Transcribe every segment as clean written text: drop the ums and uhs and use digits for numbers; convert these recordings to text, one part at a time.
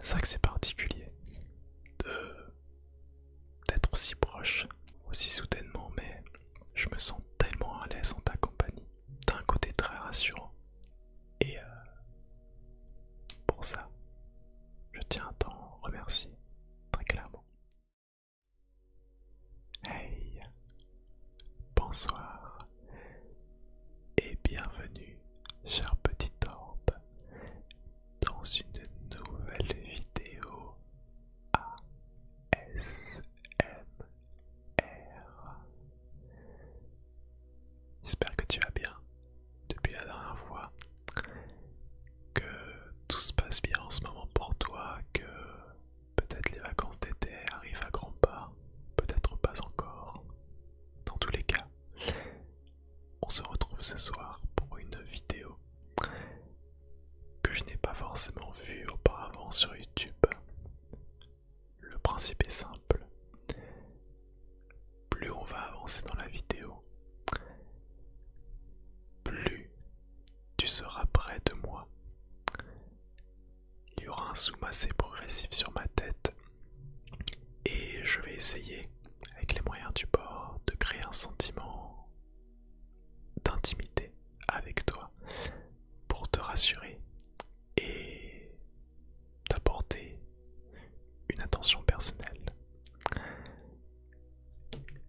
C'est vrai que c'est particulier de d'être aussi proche, aussi soudainement, mais je me sens tellement à l'aise en ta compagnie. T'as un côté très rassurant. Et pour ça, je tiens à t'en remercier, très clairement. Hey, bonsoir et bienvenue, cher petit orbe, dans une nouvelle vidéo ASMR. J'espère que tu vas bien depuis la dernière fois, que tout se passe bien en ce moment pour toi, que peut-être les vacances d'été arrivent à grands pas, peut-être pas encore. Dans tous les cas, on se retrouve ce soir pour une vidéo que je n'ai pas forcément vue auparavant sur YouTube. Le principe est simple. Plus on va avancer dans la vidéo, plus tu seras près de moi. Il y aura un zoom assez progressif sur ma tête et je vais essayer, avec les moyens du bord, de créer un sentiment d'intimité avec toi pour te rassurer et t'apporter une attention personnelle.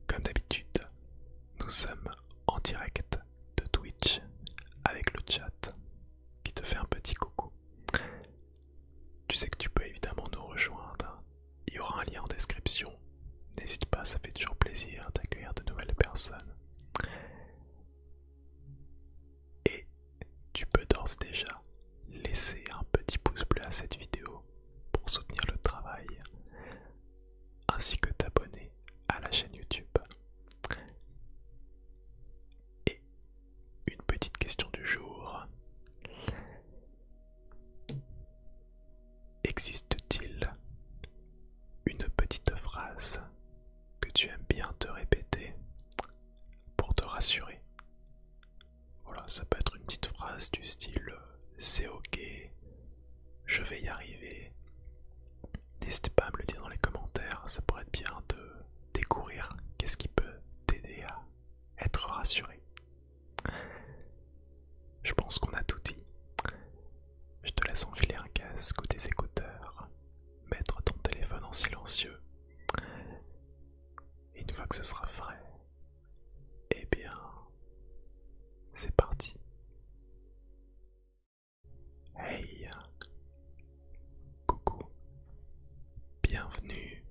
Comme d'habitude, nous sommes en direct de Twitch avec le chat qui te fait un petit coucou. Tu sais que tu peux évidemment nous rejoindre. Il y aura un lien en description. N'hésite pas, ça fait toujours plaisir d'accueillir de nouvelles personnes. Et tu peux d'ores et déjà laisser un petit pouce bleu à cette vidéo pour soutenir le travail, ainsi que t'abonner à la chaîne YouTube. Et une petite question du jour. Existe-t-il une petite phrase que tu aimes bien te répéter pour te rassurer? Voilà, ça peut être une petite phrase du style c'est ok, je vais y arriver. N'hésite pas à me le dire dans les commentaires, ça pourrait être bien de découvrir qu'est-ce qui peut t'aider à être rassuré. Je pense qu'on a tout dit. Je te laisse enfiler un casque ou des écouteurs, mettre ton téléphone en silencieux. Et une fois que ce sera frais, eh bien, c'est parti. Hey, coucou, bienvenue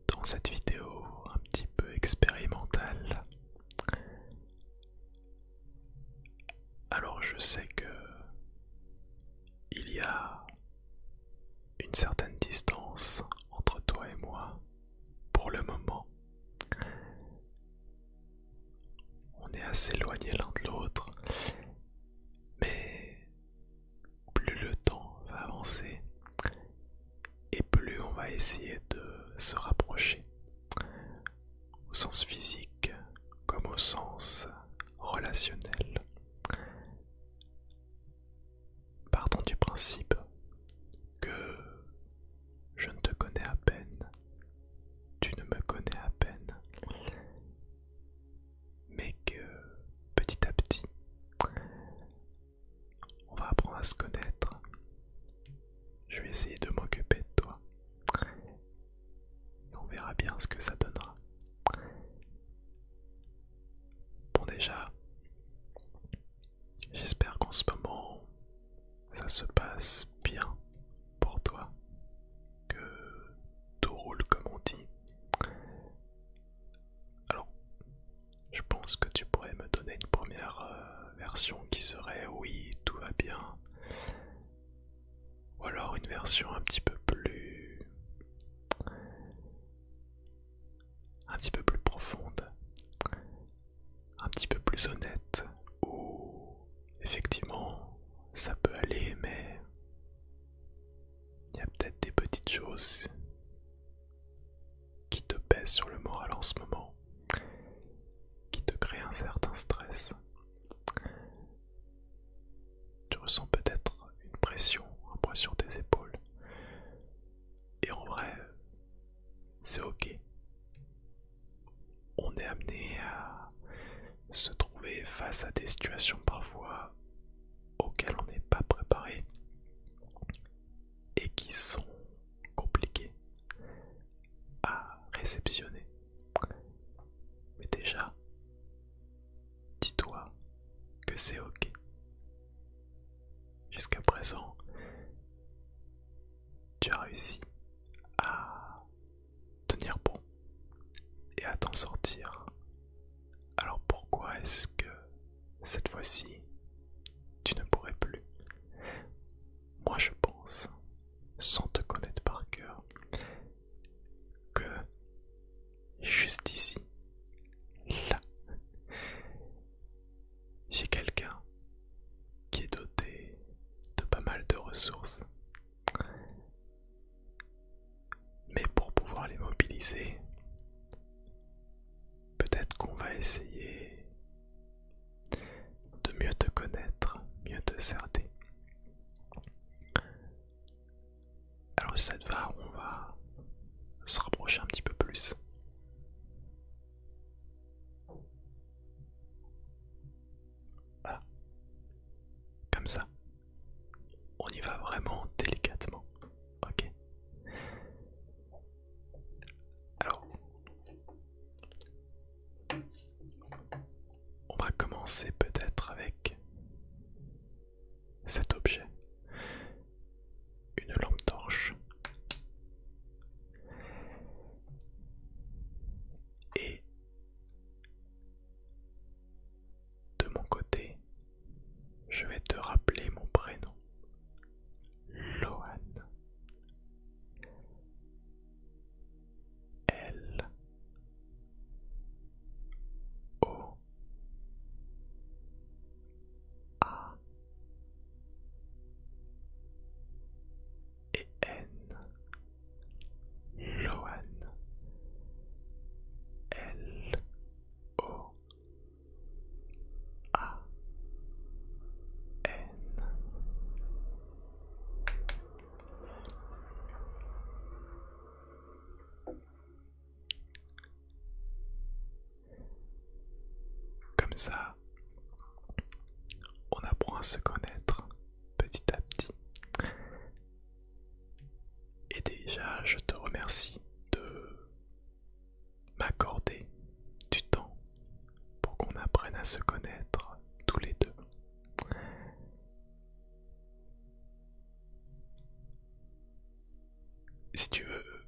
dans cette vidéo un petit peu expérimentale. Alors je sais que il y a une certaine distance entre toi et moi pour le moment. On est assez éloignés l'un de l'autre, mais plus le temps va avancer et plus on va essayer de se rapprocher, au sens physique comme au sens relationnel. Partons du principe que je ne te connais à peine, tu ne me connais à peine, mais que petit à petit, on va apprendre à se connaître. Je vais essayer de m'occuper de toi et on verra bien ce que ça donnera. Bon, déjà, j'espère qu'en ce moment ça se passe bien pour toi, que tout roule comme on dit. Alors, je pense que tu pourrais me donner une première version qui serait oui, tout va bien, ou alors une version un petit peu plus profonde, un petit peu plus honnête, où effectivement ça peut aller, mais il y a peut-être des petites choses qui te pèsent sur le moral en ce moment, qui te créent un certain stress. Tu ressens peut-être une pression, un poids sur tes épaules. face à des situations parfois auxquelles on n'est pas préparé et qui sont compliquées à réceptionner. Mais déjà, dis-toi que c'est ok. Jusqu'à présent, tu as réussi à tenir bon et à t'en sortir. Alors pourquoi est-ce que cette fois-ci, tu ne pourrais plus? Moi je pense, sans te connaître par cœur, que juste ici, là, j'ai quelqu'un qui est doté de pas mal de ressources. Mais pour pouvoir les mobiliser, peut-être qu'on va essayer de mieux te connaître, mieux te cerner. Alors si ça te va, on va se rapprocher un petit peu plus. Voilà, comme ça. On y va vraiment délicatement, ok? Alors, on va commencer peut-être avec cet objet, une lampe torche. Et de mon côté, je vais te rappeler mon prénom, Lohan. L O A et N. Lohan. L O A N. Comme ça, on apprend à se connaître petit à petit. Et déjà, je te remercie de m'accorder du temps pour qu'on apprenne à se connaître tous les deux. Si tu veux,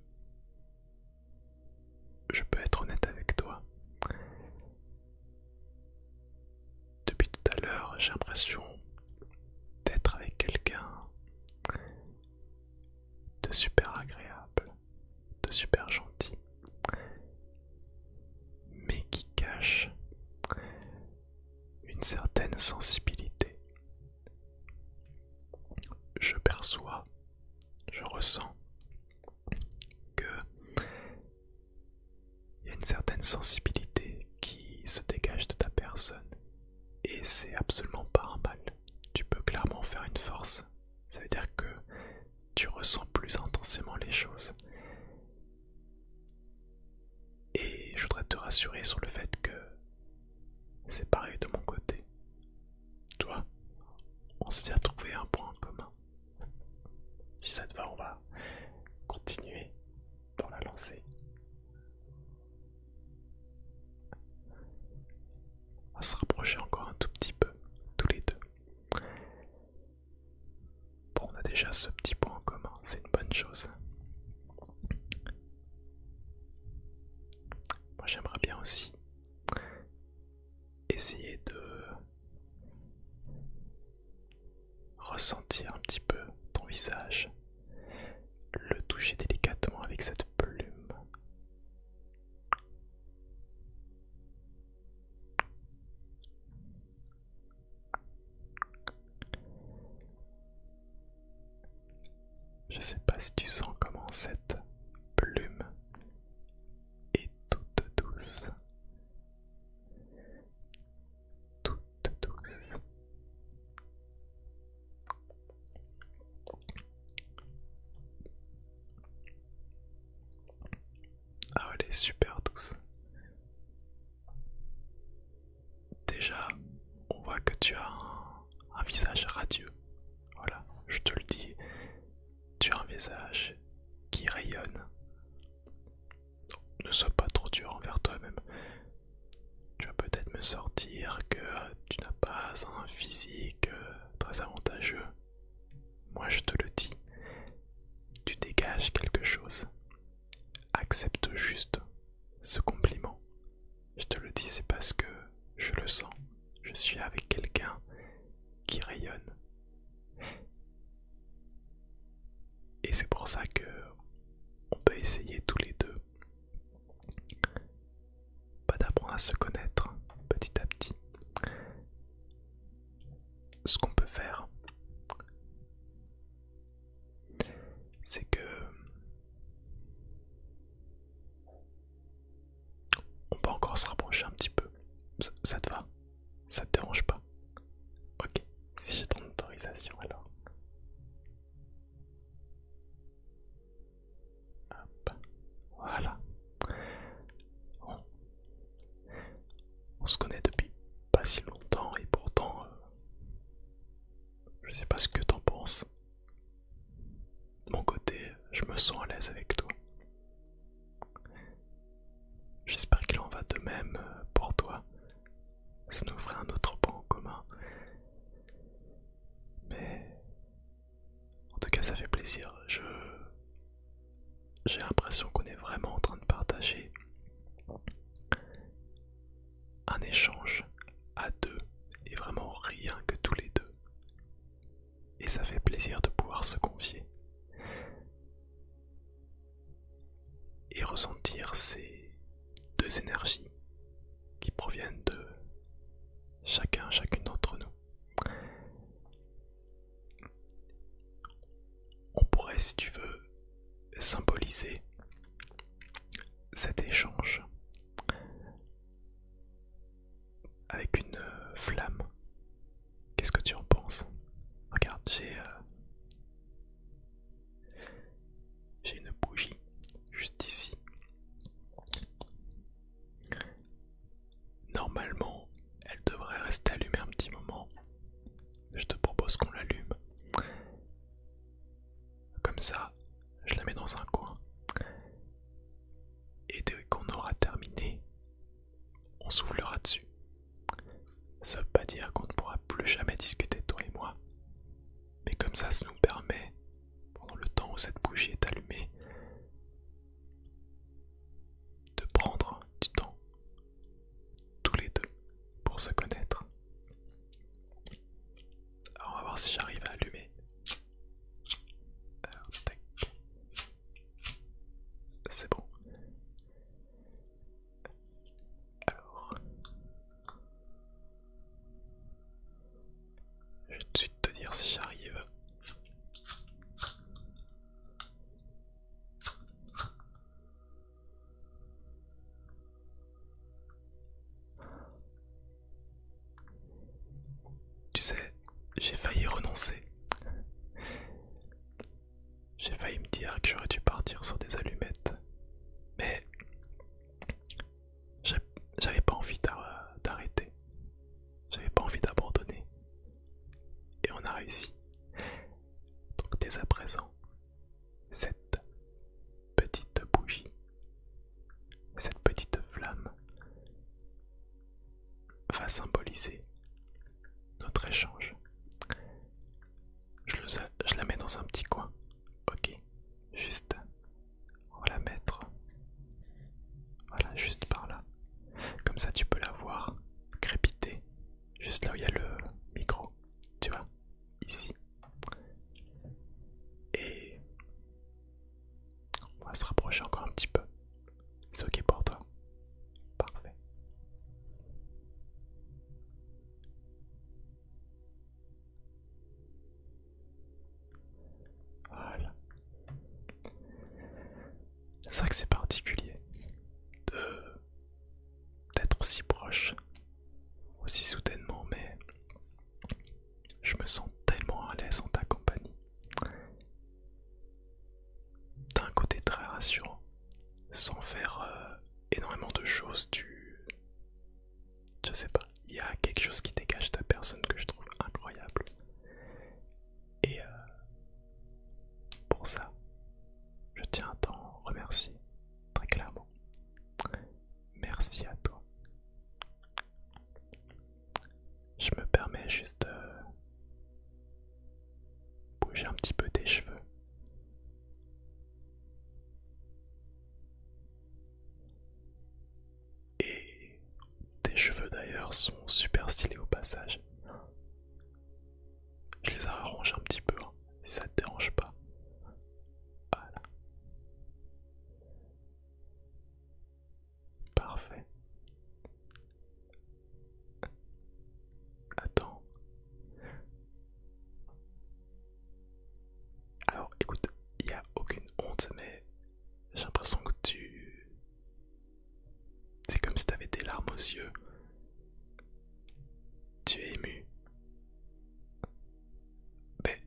je peux être honnête avec toi. Depuis tout à l'heure, j'ai l'impression d'être avec quelqu'un de super agréable, de super gentil, mais qui cache une certaine sensibilité. Je perçois, je ressens que il y a une certaine sensibilité qui se dégage de ta personne et c'est absolument pas un mal. Tu peux clairement faire une force. Ça veut dire que tu ressens plus intensément les choses. Et je voudrais te rassurer sur le fait que c'est pareil de mon côté. Toi, on s'est déjà trouvé un point en commun. Si ça te va, on va continuer dans la lancée. On va se rapprocher encore un tout petit peu, tous les deux. Bon, on a déjà ce petit point en commun, c'est une bonne chose. Moi j'aimerais bien aussi essayer de ressentir un petit peu ton visage, le toucher délicatement avec cette plume. Je sais pas si tu sens comment cette plume est toute douce. Toute douce. Ah, elle est super douce. Déjà, visage qui rayonne. Ne sois pas trop dur envers toi-même. Tu vas peut-être me sortir que tu n'as pas un physique très avantageux. Moi je te le dis, tu dégages quelque chose. Accepte juste ce compliment. Je te le dis, c'est parce que je le sens. Je suis avec quelqu'un qui rayonne. Et c'est pour ça que on peut essayer tous les deux d'apprendre à se connaître petit à petit. Ce qu'on peut faire, c'est que on peut encore se rapprocher un petit peu. Ça te va? Ça te dérange pas? Ok, si j'ai ton autorisation alors. Hop, voilà. On se connaît depuis pas si longtemps et pourtant, je sais pas ce que t'en penses. De mon côté, je me sens à l'aise avec toi. J'espère qu'il en va de même pour toi. Ça nous ferait un autre point en commun. Mais en tout cas, ça fait plaisir. J'ai l'impression qu'on est vraiment en train de partager un échange à deux et vraiment rien que tous les deux. Et ça fait plaisir de pouvoir se confier et ressentir ces deux énergies qui proviennent de chacune d'entre nous. On pourrait, si tu veux, symboliser cet échange avec une flamme. Qu'est-ce que tu en penses? Regarde, j'ai une bougie juste ici. Normalement, elle devrait rester allumée un petit moment. Je te propose qu'on l'allume. Comme ça, je la mets dans un coin. Et dès qu'on aura terminé, on soufflera dessus. Ça veut pas dire qu'on ne pourra plus jamais discuter toi et moi. Mais comme ça nous permet, pendant le temps où cette bougie est allumée, de prendre du temps, tous les deux, pour se connaître. Alors on va voir si j'arrive à allumer. Alors, tac. C'est bon. Alors, je vais tout de suite te dire si j'arrive. Tu sais, j'ai failli renoncer. J'ai failli me dire que j'aurais dû partir sur des allumettes. Mais j'avais pas envie d'arrêter. J'avais pas envie d'abandonner. Et on a réussi. Donc dès à présent, cette petite bougie, cette petite flamme va symboliser notre échange. Je la mets dans un petit coin. Ok, juste, on va la mettre, voilà, juste par là. Comme ça tu peux la voir crépiter, juste là où il y a le micro, tu vois, ici. Et on va se rapprocher encore un petit peu. C'est ok pour toi? Parfait. Voilà. C'est vrai que c'est particulier d'être aussi proche, aussi soudainement, mais je me sens tellement à l'aise en ta compagnie. T'as un côté très rassurant, sans faire énormément de choses, je sais pas, il y a quelque chose qui dégage ta personne que je trouve incroyable. Et pour ça, sont super stylés au passage. Je les arrange un petit peu, hein, si ça te dérange pas. Voilà, parfait. Attends. Alors écoute, il n'y a aucune honte, mais j'ai l'impression que c'est comme si t'avais des larmes aux yeux. Tu es ému. Mais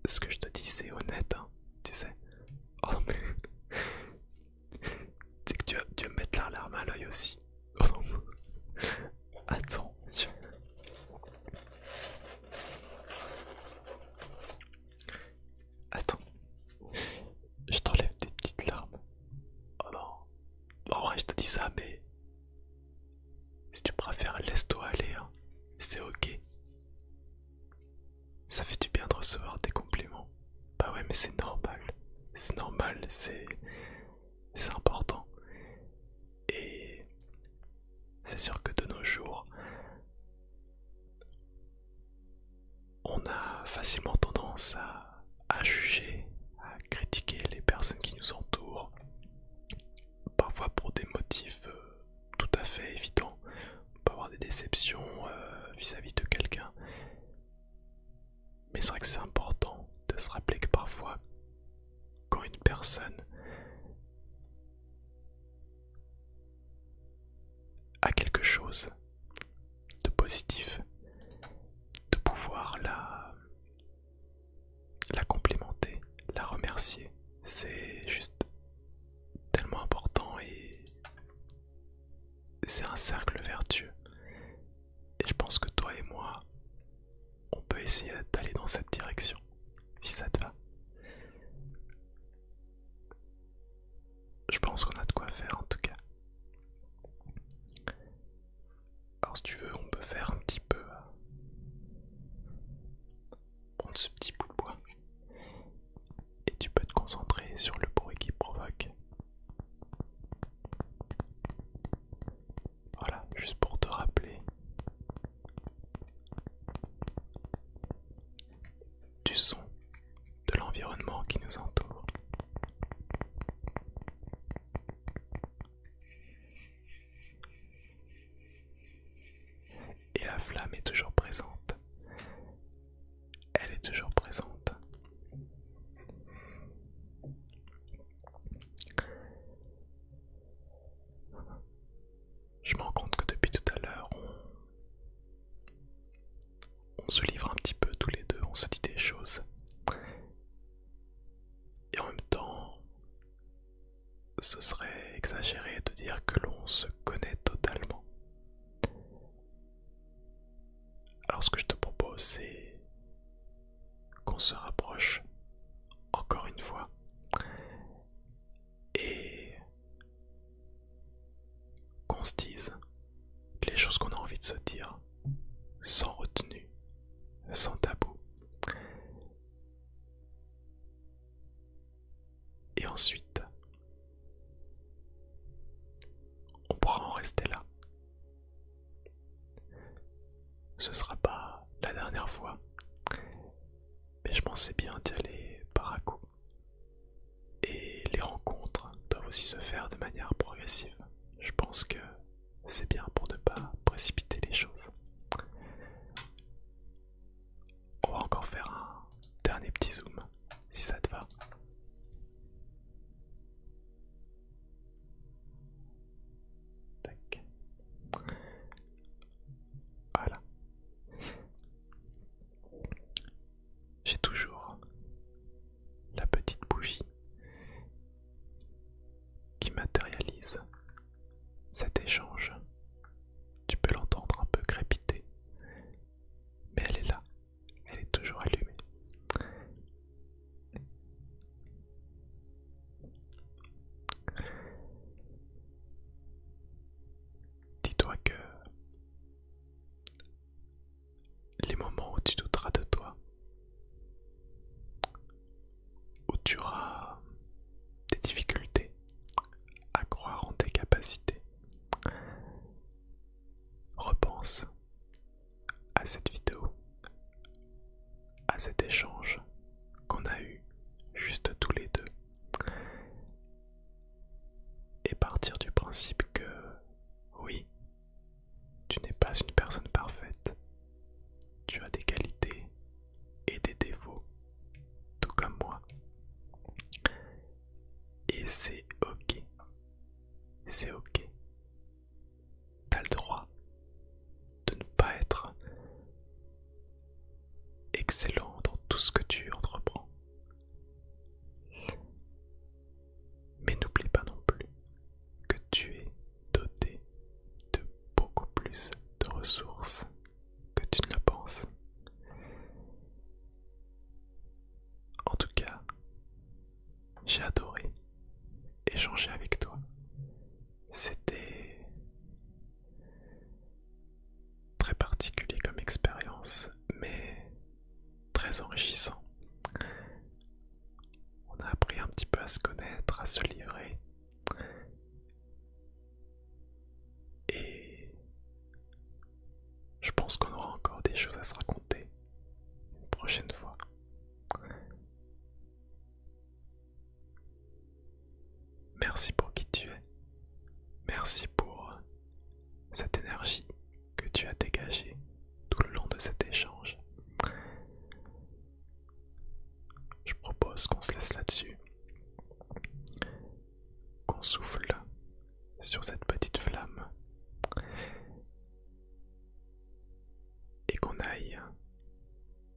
ce que je te dis, c'est honnête, hein, tu sais. Oh mais... C'est que tu vas me mettre la larme à l'œil aussi. Oh non. Attends. Attends. Je t'enlève des petites larmes. Oh non. En vrai, je te dis ça, mais... Si tu préfères, laisse-toi aller, hein. C'est ok. Ça fait du bien de recevoir des compliments. Bah ouais, mais c'est normal. C'est normal, c'est important. Et c'est sûr que de nos jours, on a facilement tendance à juger, à critiquer les personnes qui nous entourent, parfois pour des motifs tout à fait évidents. On peut avoir des déceptions vis-à-vis de quelqu'un. Mais c'est vrai que c'est important de se rappeler que parfois, quand une personne a quelque chose de positif, de pouvoir la complimenter, la remercier. C'est juste tellement important et c'est un cercle vertueux. Et je pense que toi et moi, on peut essayer d'aller dans cette direction, si ça te va. Je pense qu'on a de quoi faire en tout cas. Alors si tu veux, on peut faire un petit peu... prendre ce petit bout de bois. Et tu peux te concentrer sur le bruit qu'il provoque. Voilà, juste pour te rappeler du son, de l'environnement qui nous entoure. Et la flamme est toujours présente. Elle est toujours présente. Je me rends compte que depuis tout à l'heure, on se livre un petit peu tous les deux, on se dit des choses. Et en même temps, ce serait exagéré de dire que l'on se connaît totalement. Alors ce que je te propose, c'est qu'on se rapproche encore une fois et qu'on se dise les choses qu'on a envie de se dire sans retenue, sans tabou. Et ensuite, on pourra en rester là. Ce sera pas la dernière fois, mais je pensais bien d'y aller par à coup. Et les rencontres doivent aussi se faire de manière progressive. Je pense que c'est bien pour ne pas précipiter les choses. On va encore faire un dernier petit zoom, si ça te va. Tac. Voilà. J'ai toujours la petite bougie qui matérialise cet échange. Tu peux l'entendre un peu crépiter, mais elle est là, elle est toujours allumée. Dis-toi que les moments où tu douteras de toi, où tu auras des difficultés à croire en tes capacités, cet échange qu'on a eu juste tous les deux et partir du principe que oui, tu n'es pas une personne parfaite, tu as des qualités et des défauts, tout comme moi. Et c'est ok, c'est ok. T'as le droit de ne pas être excellent dans tout ce que tu entreprends. Mais n'oublie pas non plus que tu es doté de beaucoup plus de ressources que tu ne le penses. En tout cas, j'ai adoré échanger avec toi. C'était très particulier comme expérience, mais très enrichissant. On a appris un petit peu à se connaître, à se livrer. Et je pense qu'on aura encore des choses à se raconter une prochaine fois. Merci pour qui tu es. Merci pour cette énergie que tu as dégagée tout le long de cet échange. Je propose qu'on se laisse là-dessus, qu'on souffle sur cette petite flamme et qu'on aille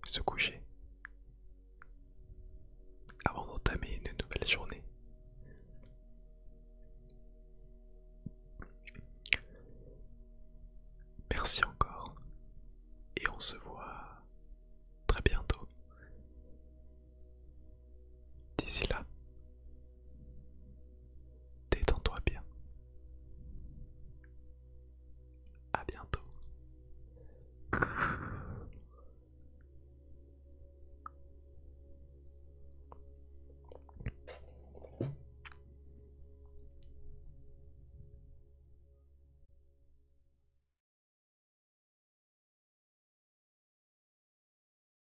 se coucher avant d'entamer une nouvelle journée. Merci encore et on se voit très bientôt. D'ici là,